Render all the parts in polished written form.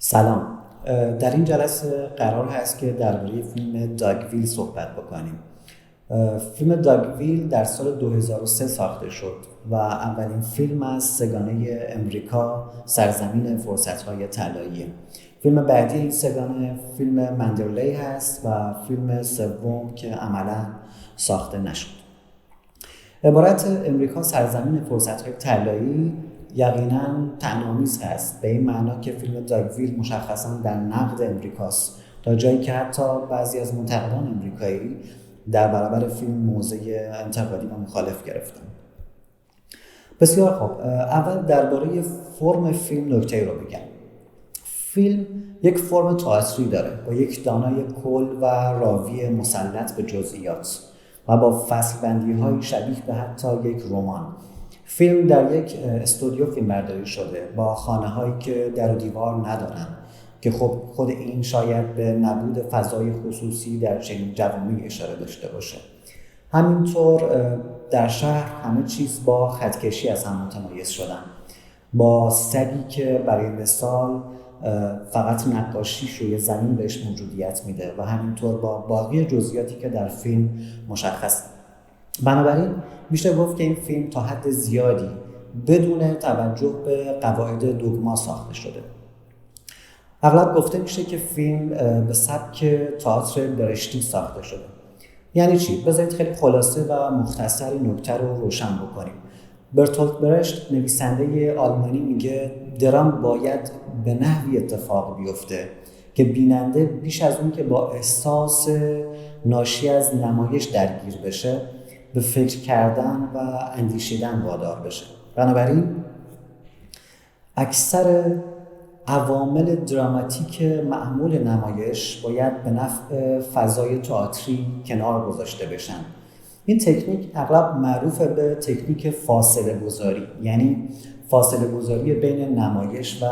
سلام. در این جلسه قرار هست که درباره فیلم داگویل صحبت بکنیم. فیلم داگویل در سال 2003 ساخته شد و اولین فیلم از سگانه امریکا سرزمین فرصت‌های طلاییه. فیلم بعدی این سگانه فیلم مندرلی هست و فیلم سوم که عملاً ساخته نشد. عبارت امریکا سرزمین فرصت‌های طلایی یقیناً طعنه‌آمیز هست، به این معنا که فیلم داگویل مشخصاً در نقد امریکاست، تا جایی که حتی بعضی از منتقدان امریکایی در برابر فیلم موضع انتقادی و مخالف گرفتن. بسیار خوب، اول درباره فرم فیلم نکته‌ای رو بگم. فیلم یک فرم تئاتری داره با یک دانای کل و راوی مسلط به جزئیات و با فصل بندی‌های شبیه به حتی یک رمان. فیلم در یک استودیو فیلمبرداری شده با خانه‌هایی که در و دیوار ندارن که خب خود این شاید به نبود فضای خصوصی در چنین جوامعی اشاره داشته باشه. همینطور در شهر همه چیز با خطکشی از هم متمایز شدن، با سگی که برای مثال فقط نقاشیش روی زمین بهش موجودیت میده و همینطور با باقی جزئیاتی که در فیلم مشخص. بنابراین میشه گفت که این فیلم تا حد زیادی بدون توجه به قواعد دوگما ساخته شده. اغلب گفته میشه که فیلم به سبک تئاتر برشتی ساخته شده. یعنی چی؟ بذارید خیلی خلاصه و مختصر این نکته رو روشن بکنیم. برتولت برشت نویسنده آلمانی میگه درام باید به نحوی اتفاق بیفته که بیننده بیش از اون که با احساس ناشی از نمایش درگیر بشه به فکر کردن و اندیشیدن وادار بشه. بنابراین اکثر عوامل دراماتیک معمول نمایش باید به نفع فضای تئاتری کنار گذاشته بشن. این تکنیک اغلب معروف به تکنیک فاصله گذاری، یعنی فاصله گذاری بین نمایش و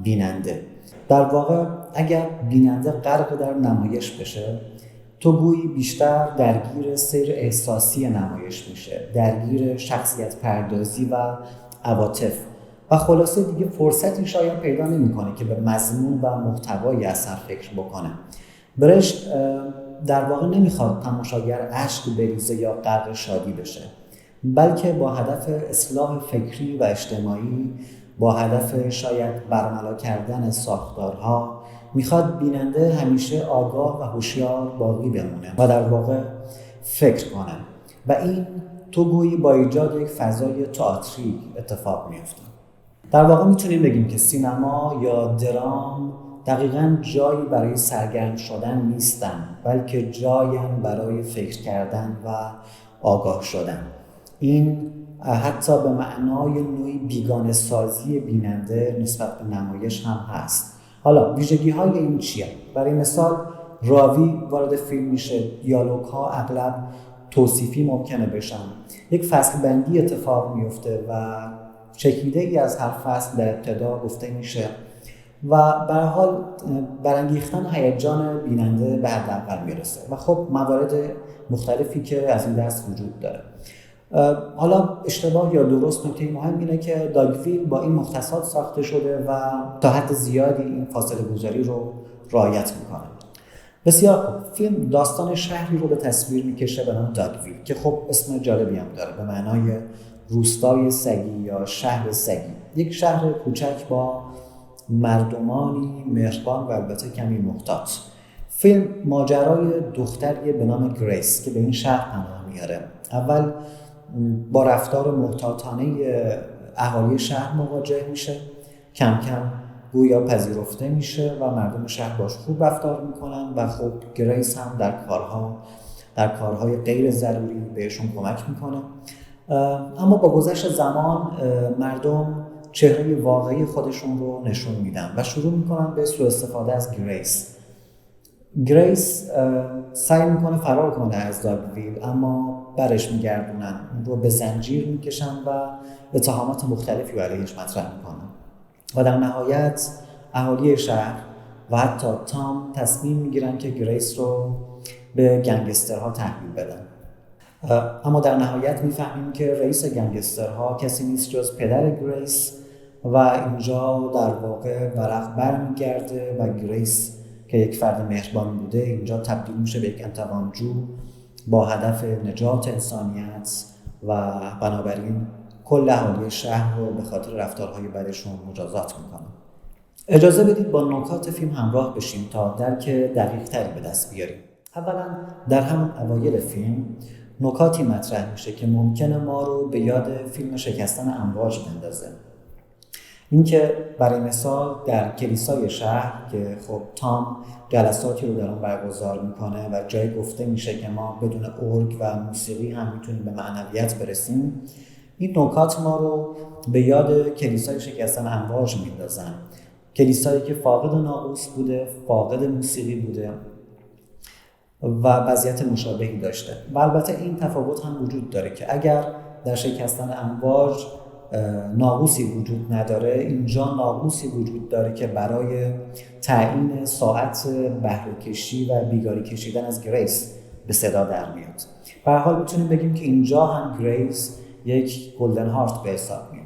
بیننده. در واقع اگر بیننده غرق در نمایش بشه، تو گویی بیشتر درگیر سیر احساسی نمایش میشه، درگیر شخصیت پردازی و عواطف و خلاصه دیگه فرصتی شاید پیدا نمیکنه که به مضمون و محتوای اثر فکر بکنه. برشت در واقع نمیخواد تماشاگر اشک بریزه یا غرق شادی بشه، بلکه با هدف اصلاح فکری و اجتماعی، با هدف شاید برملا کردن ساختارها، میخواد بیننده همیشه آگاه و هوشیار باقی بمونه و در واقع فکر کنه و این تو گویی با ایجاد یک فضای تئاتری اتفاق میفته. در واقع میتونیم بگیم که سینما یا درام دقیقاً جایی برای سرگرم شدن نیستن، بلکه جایی برای فکر کردن و آگاه شدن. این حتی به معنای نوعی بیگانه سازی بیننده نسبت به نمایش هم هست. حالا ویژگی های این چیه؟ برای مثال راوی وارد فیلم میشه، دیالوگ ها اغلب توصیفی ممکنه بشن، یک فصل بندی اتفاق میفته و چکیده ای از هر فصل در ابتدا گفته میشه و به هر حال برانگیختن هیجان بیننده به حداقل میرسه و خب موارد مختلفی که از این دست وجود داره. حالا اشتباه یا درست، نکته مهم اینه که داگویل با این مختصات ساخته شده و تا حد زیادی این فاصله گذاری رو رعایت میکنه. بسیار خوب، فیلم داستان شهری رو به تصویر میکشه به نام داگویل که خب اسم جالبی هم داره، به معنای روستای سگی یا شهر سگی، یک شهر کوچک با مردمانی مهربان و البته کمی محتاط. فیلم ماجرای دختری به نام گریس که به این شهر پناه میاره. اول با رفتار محتاطانه اهالی شهر مواجه میشه، کم کم گویا پذیرفته میشه و مردم شهر باش خوب رفتار میکنن و خب گریس هم در کارهای غیر ضروری بهشون کمک میکنه. اما با گذشت زمان مردم چهره واقعی خودشون رو نشون میدن و شروع میکنن به سوء استفاده از گریس سعی میکنه فرار کنه از داگویل، اما برش میگردونن، اون رو به زنجیر میکشن و اتهامات مختلفی علیهش مطرح میکنن و در نهایت اهالی شهر و حتی تام تصمیم میگیرن که گریس رو به گنگسترها تحویل بدن. اما در نهایت میفهمیم که رئیس گنگسترها کسی نیست جز پدر گریس و اینجا در واقع ورق برمیگرده و گریس که یک فرد مهربان بوده اینجا تبدیل میشه به یک انتقامجو با هدف نجات انسانیت و بنابراین کل اهالی شهر رو به خاطر رفتارهای بدشون مجازات میکنه. اجازه بدید با نکات فیلم همراه بشیم تا درک دقیق تری به دست بیاریم. اولا در همون اوایل فیلم نکاتی مطرح میشه که ممکنه ما رو به یاد فیلم شکستن امواج بندازه. اینکه برای مثال در کلیسای شهر که خب تام جلساتی رو در اون برگزار میکنه و جایی گفته میشه که ما بدون ارگ و موسیقی هم میتونیم به معنویت برسیم، این نکات ما رو به یاد کلیسای شکستن امواج میندازن. کلیسایی که فاقد ناقوس بوده، فاقد موسیقی بوده و وضعیت مشابهی داشته. و البته این تفاوت هم وجود داره که اگر در شکستن امواج ناقوسی وجود نداره، اینجا ناقوسی وجود داره که برای تعیین ساعت بهره کشی و بیگاری کشیدن از گریس به صدا در میاد. به هر حال میتونیم بگیم که اینجا هم گریس یک گلدن هارت به حساب میاد.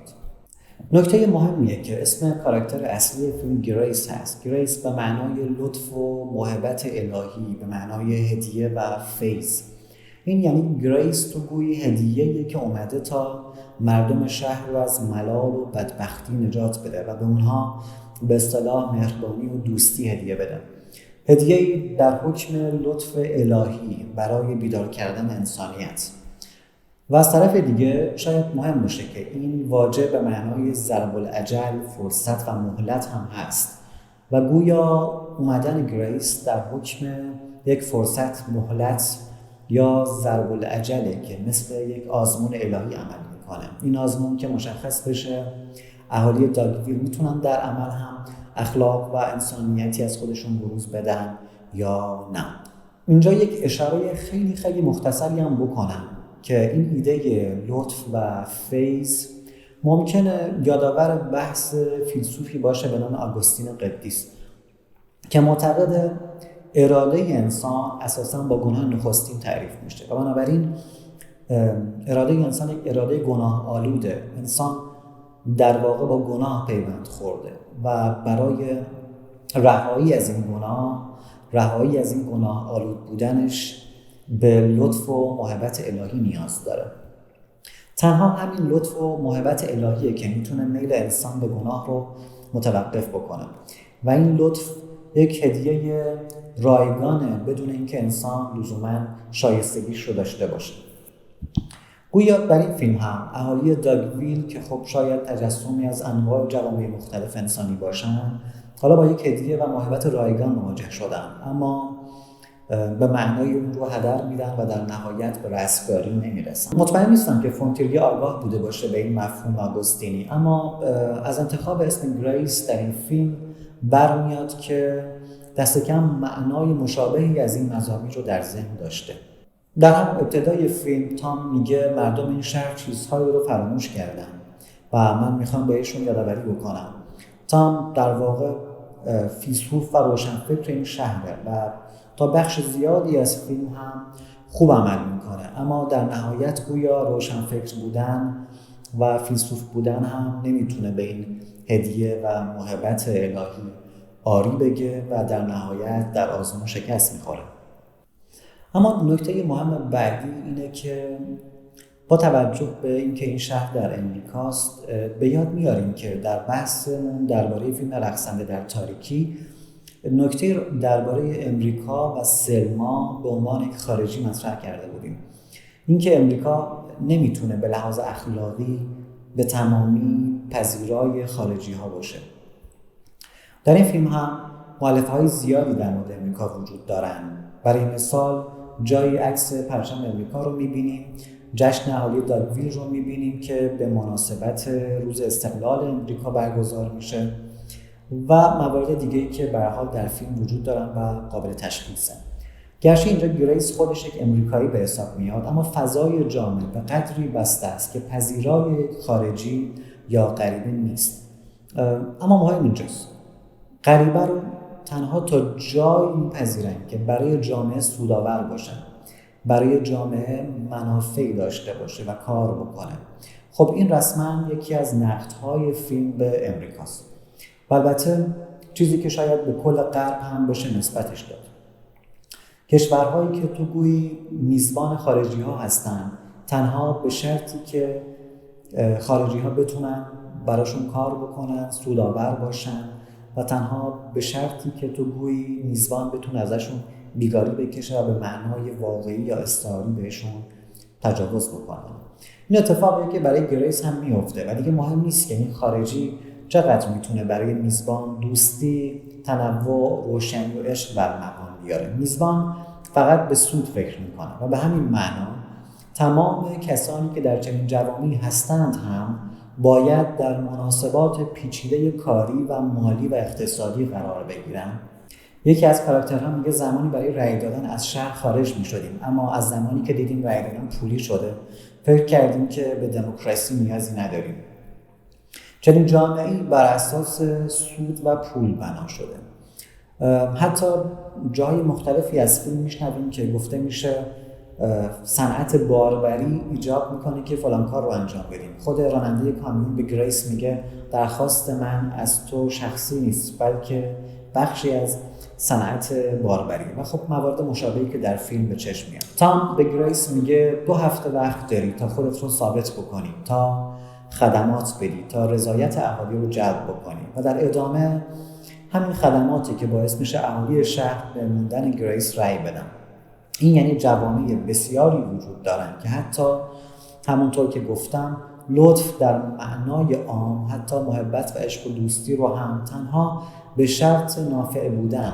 نکته مهمیه که اسم کاراکتر اصلی فیلم گریس هست. گریس به معنای لطف و محبت الهی، به معنای هدیه و فیض. این یعنی گریس تو گویی هدیه‌ایه که اومده تا مردم شهر رو از ملال و بدبختی نجات بده و به اونها به اصطلاح مهربانی و دوستی هدیه بده. هدیه‌ای در حکم لطف الهی برای بیدار کردن انسانیت. و از طرف دیگه شاید مهم باشه که این واژه به معنای ضرب الاجل، فرصت و مهلت هم هست و گویا اومدن گریس در حکم یک فرصت، مهلت یا ضرب الاجله که مثل یک آزمون الهی عمل میکنه. این آزمون که مشخص بشه اهالی داگویل میتونن در عمل هم اخلاق و انسانیتی از خودشون بروز بدن یا نه. اینجا یک اشاره خیلی خیلی مختصری هم بکنم که این ایده لطف و فیض ممکنه یادآور بحث فیلسوفی باشه به نام آگوستین قدیس که معتقد اراده انسان اساساً با گناه نخستین تعریف میشه و بنابراین اراده انسان یک اراده گناه آلوده. انسان در واقع با گناه پیوند خورده و برای رهایی از این گناه آلود بودنش به لطف و محبت الهی نیاز داره. تنها همین لطف و محبت الهیه که میتونه میل انسان به گناه رو متوقف بکنه و این لطف یک هدیه رایگانه بدون اینکه انسان لزوما شایستگیش رو داشته باشه. گویا در این فیلم هم اهالی داگویل که خب شاید تجسمی از انواع جوامع مختلف انسانی باشن، حالا با یک هدیه و محبت رایگان مواجه شدن، اما به معنای اون رو هدر میدن و در نهایت به رستگاری نمیرسن. مطمئن نیستم که فونتیلیه آگاه بوده باشه به این مفهوم آگوستینی، اما از انتخاب اسم گریس در این فیلم برمیاد که دست کم معنای مشابهی از این مضامین رو در ذهن داشته. در هم ابتدای فیلم تام میگه مردم این شهر چیزهایی رو فراموش کردن و من میخوام بهشون یادآوری بکنم. تام در واقع فیلسوف و روشنفکر این شهره و تا بخش زیادی از فیلم هم خوب عمل میکنه، اما در نهایت گویا روشنفکر بودن و فیلسوف بودن هم نمیتونه به این هدیه و محبت الهی آری بگه و در نهایت در آزمون شکست میخوره. اما نکته مهم بعدی اینه که با توجه به اینکه این شهر در امریکاست به یاد میاریم که در بحثمون درباره فیلم رقصنده در تاریکی نکته درباره امریکا و سلما به عنوان یک خارجی مطرح کرده بودیم. اینکه امریکا نمیتونه به لحاظ اخلاقی به تمامی پذیرای خارجی ها باشه. در این فیلم هم مؤلفه‌های زیادی در مورد امریکا وجود دارن. برای مثال جای عکس پرچم امریکا رو میبینیم، جشن اهالی داگویل رو میبینیم که به مناسبت روز استقلال امریکا برگزار میشه و موارد دیگه‌ای که به هر حال در فیلم وجود دارن و قابل تشخیصن. گرچه اینجا گریس خودش یک امریکایی به حساب میاد، اما فضای جامع به قدری بسته است که پذیرای خارجی یا غریبه نیست. اما مهم اینجاست غریبه رو تنها تا جایی میپذیرن که برای جامعه سودآور باشن، برای جامعه منافعی داشته باشه و کار بکنه. خب این رسما یکی از نقدهای فیلم به امریکاست. و البته چیزی که شاید به کل غرب هم بشه نسبتش داد. کشورهایی که تو گویی میزبان خارجی ها هستن تنها به شرطی که خارجی ها بتونن براشون کار بکنن، سودآور باشن و تنها به شرطی که تو گویی میزبان بتونه ازشون بیگاری بکشه و به معنای واقعی یا استعاری بهشون تجاوز بکنن. این اتفاقیه که برای گریس هم میفته و دیگه مهم نیست که این خارجی چقدر میتونه برای میزبان دوستی، تنوع، روشنی و عشق برمغان بیاره. میزبان فقط به سود فکر میکنه و به همین معنا تمام کسانی که در چنین جوامعی هستند هم باید در مناسبات پیچیده کاری و مالی و اقتصادی قرار بگیرن. یکی از کاراکترها میگه زمانی برای رأی دادن از شهر خارج میشدیم، اما از زمانی که دیدیم رأی دادن پولی شده فکر کردیم که به دموکراسی نیازی نداریم. چنین جامعه‌ای بر اساس سود و پول بنا شده. حتی جای مختلفی از فیلم میشنویم که گفته میشه صنعت باربری ایجاب میکنه که فلان کار رو انجام بدیم. خود راننده کامیون به گریس میگه درخواست من از تو شخصی نیست بلکه بخشی از صنعت باربری. و خب موارد مشابهی که در فیلم به چشم میاد. تام به گریس میگه 2 هفته وقت داری تا خودت رو ثابت بکنی، تا خدمات بدی، تا رضایت اهالی رو جلب بکنی. و در ادامه همین خدماتی که باعث میشه اهالی شهر به موندن گریس رأی بدن. این یعنی جوامع بسیاری وجود دارن که حتی همونطور که گفتم لطف در معنای عام، حتی محبت و عشق و دوستی رو هم تنها به شرط نافع بودن،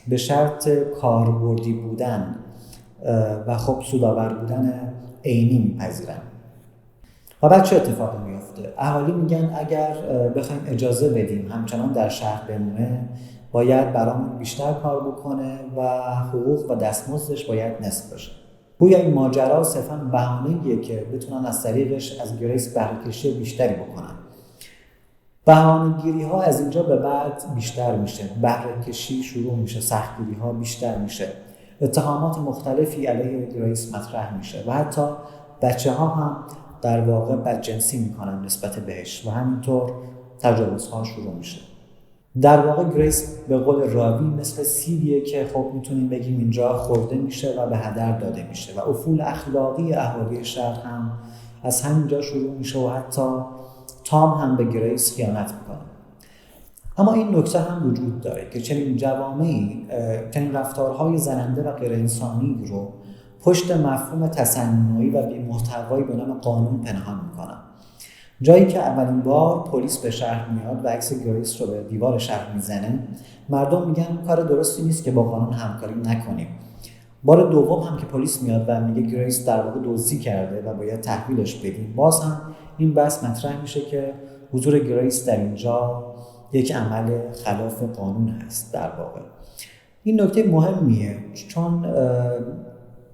به شرط کاربردی بودن و خب سودآور بودن عینی میپذیرن. و بعد چه اتفاقی میفته؟ اهالی میگن اگر بخوایم اجازه بدیم همچنان در شهر بمونه باید برامون بیشتر کار بکنه و حقوق و دستمزدش باید نصف بشه. گویا این ماجرا صرفاً بهانه‌ایه که بتونن از طریقش از گریس بهره‌کشی بیشتری بکنن. بهانه‌گیری‌ها از اینجا به بعد بیشتر میشه، بهره‌کشی شروع میشه، سختگیری‌ها بیشتر میشه، اتهامات مختلفی علیه گریس مطرح میشه و حتی بچه‌ها هم در واقع بدجنسی میکنن نسبت بهش و همینطور تجاوزها شروع میشه. در واقع گریس به قول راوی مثل سیبیه که خب میتونیم بگیم اینجا خورده میشه و به هدر داده میشه و افول اخلاقی اهالی شهر هم از همینجا شروع میشه و حتی تام هم به گریس خیانت میکنه. اما این نکته هم وجود داره که چنین جوامعی چنین رفتارهای زننده و غیر انسانی رو پشت مفهوم تصنعی و بی‌محتوایی به نام قانون پنهان میکنن. جایی که اولین بار پلیس به شهر میاد و عکس گریس رو به دیوار شهر میزنه، مردم میگن کار درستی نیست که با قانون همکاری نکنیم. بار دوم هم که پلیس میاد و میگه گریس در واقع دزدی کرده و باید تحویلش بدیم، باز هم این بحث مطرح میشه که حضور گریس در اینجا یک عمل خلاف قانون هست. در واقع این نکته مهمیه چون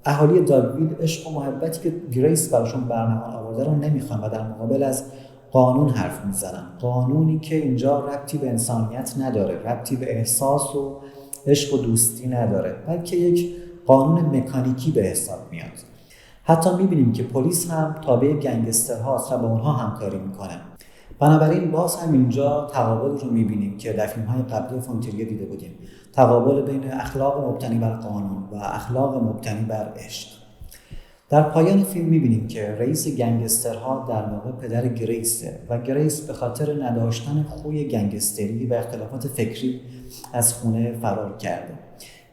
اهالی داگویل عشق و محبتی که گریس براشون برنامه آورده رو نمیخوان و در مقابل از قانون حرف میزنن. قانونی که اینجا ربطی به انسانیت نداره، ربطی به احساس و عشق و دوستی نداره، بلکه یک قانون مکانیکی به حساب میاد. حتی میبینیم که پلیس هم تابع گنگسترهاست و با اونها همکاری میکنه. بنابراین باز هم اینجا تقابل رو میبینیم که در فیلم‌های قبلی فونتریه دیده بودیم، تقابل بین اخلاق مبتنی بر قانون و اخلاق مبتنی بر عشق. در پایان فیلم میبینیم که رئیس گنگسترها در واقع پدر گریسه و گریس به خاطر نداشتن خوی گنگستری و اختلافات فکری از خونه فرار کرده.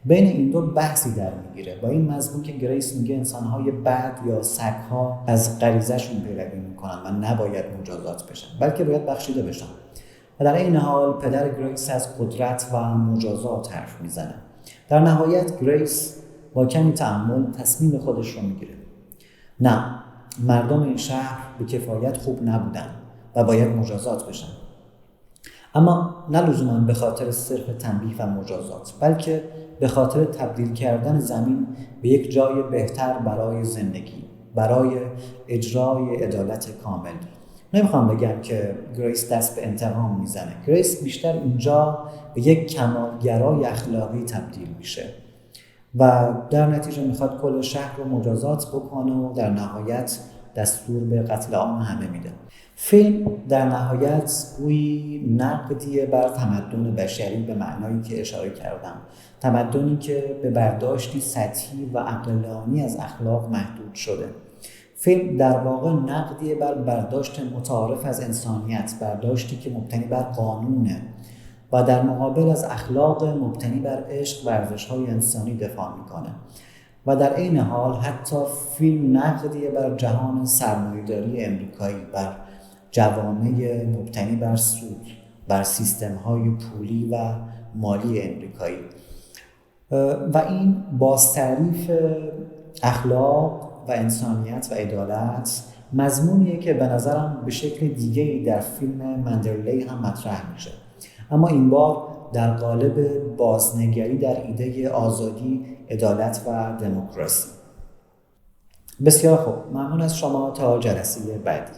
بین این دو بحثی در میگیره با این مضمون که گریس میگه انسانهای بد یا سگ‌ها از غریزه‌شون پیروی میکنن و نباید مجازات بشن بلکه باید بخشیده بشن. و در این حال پدر گریس از قدرت و مجازات حرف میزنه. در نهایت گریس با کمی تأمل تصمیم خودش رو میگیره. نه، مردم این شهر به کفایت خوب نبودن و باید مجازات بشن. اما نه لزوماً به خاطر صرف تنبیه و مجازات، بلکه به خاطر تبدیل کردن زمین به یک جای بهتر برای زندگی، برای اجرای عدالت کامل. نمیخوام بگم که گریس دست به انتقام میزنه. گریس بیشتر اینجا به یک کمالگرای اخلاقی تبدیل میشه و در نتیجه میخواد کل شهر رو مجازات بکنه و در نهایت دستور به قتل عام همه میده. فیلم در نهایت گویی نقدی بر تمدن بشری به معنایی که اشاره کردم، تمدنی که به برداشتی سطحی و عقلانی از اخلاق محدود شده. فیلم در واقع نقدی بر برداشت متعارف از انسانیت، برداشتی که مبتنی بر قانونه و در مقابل از اخلاق مبتنی بر عشق و ارزش‌های انسانی دفاع میکنه و در عین حال حتی فیلم نقدی بر جهان سرمایه‌داری امریکایی، بر جوامع مبتنی بر سود، بر سیستم‌های پولی و مالی امریکایی و این بازتعریف اخلاق و انسانیت و عدالت مضمونیه که به نظرم به شکل دیگه‌ای در فیلم مندرلی هم مطرح میشه، اما این بار در قالب بازنگری در ایده آزادی، عدالت و دموکراسی. بسیار خوب، ممنون از شما. تا جلسه بعدی.